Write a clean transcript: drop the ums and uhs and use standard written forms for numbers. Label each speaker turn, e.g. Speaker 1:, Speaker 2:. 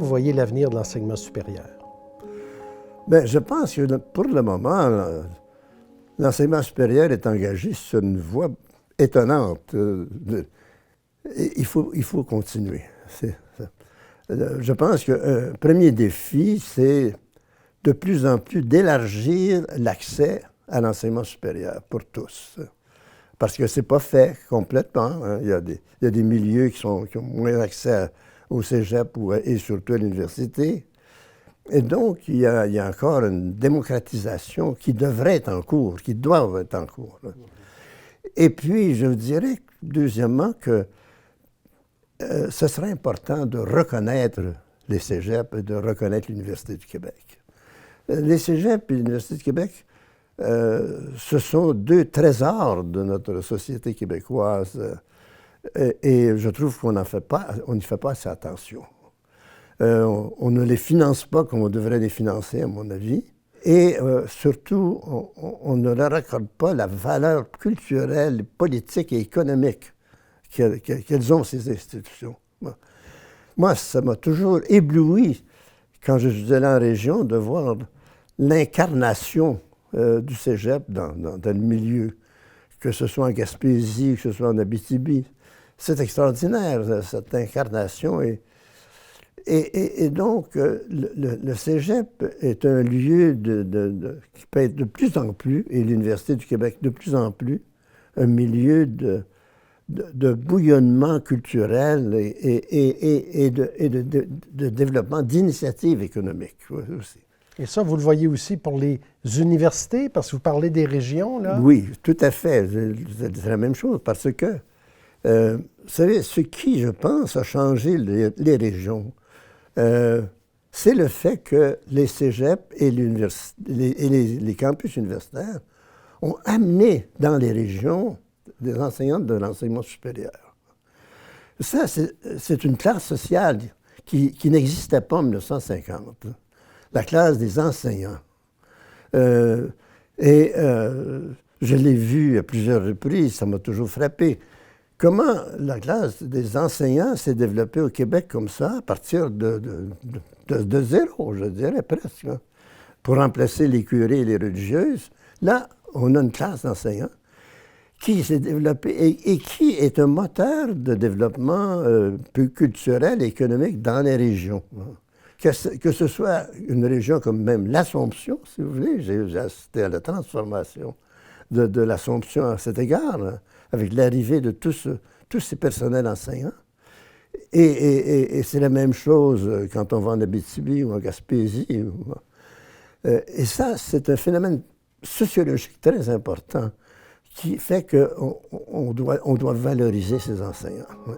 Speaker 1: voyez l'avenir de l'enseignement supérieur?
Speaker 2: Bien, je pense que pour le moment, l'enseignement supérieur est engagé sur une voie étonnante. Il faut continuer. Je pense qu'un premier défi, c'est de plus en plus d'élargir l'accès à l'enseignement supérieur pour tous. Parce que ce n'est pas fait complètement. Hein. Il y a des milieux qui ont moins accès au cégep et surtout à l'université. Et donc, il y a encore une démocratisation qui devrait être en cours, qui doit être en cours. Là. Et puis, je dirais, deuxièmement, que ce serait important de reconnaître les cégeps et de reconnaître l'Université du Québec. Les cégeps et l'Université du Québec, ce sont deux trésors de notre société québécoise. Et je trouve qu'on n'y fait pas assez attention. On ne les finance pas comme on devrait les financer, à mon avis. Et surtout, on ne leur accorde pas la valeur culturelle, politique et économique qu'elles ont, ces institutions. Moi, ça m'a toujours ébloui, quand je suis allé en région, de voir l'incarnation du cégep dans le milieu, que ce soit en Gaspésie, que ce soit en Abitibi. C'est extraordinaire, cette incarnation. Et donc, le cégep est un lieu qui peut être de plus en plus, et l'Université du Québec de plus en plus, un milieu de bouillonnement culturel et de développement d'initiatives économiques aussi.
Speaker 1: Et ça, vous le voyez aussi pour les universités, parce que vous parlez des régions, là?
Speaker 2: Oui, tout à fait. C'est la même chose, parce que, vous savez, ce qui, je pense, a changé les régions, c'est le fait que les cégeps et les campus universitaires ont amené dans les régions des enseignants de l'enseignement supérieur. Ça, c'est une classe sociale qui n'existait pas en 1950, la classe des enseignants. Je l'ai vu à plusieurs reprises, ça m'a toujours frappé. Comment la classe des enseignants s'est développée au Québec comme ça, à partir de zéro, je dirais presque, hein, pour remplacer les curés et les religieuses. Là, on a une classe d'enseignants qui s'est développée et qui est un moteur de développement culturel et économique dans les régions. Que ce soit une région comme même l'Assomption, si vous voulez, j'ai assisté à la transformation de l'Assomption à cet égard, hein, avec l'arrivée de tous ces personnels enseignants. Et c'est la même chose quand on va en Abitibi ou en Gaspésie. Et ça, c'est un phénomène sociologique très important qui fait qu'on doit valoriser ces enseignants. Ouais.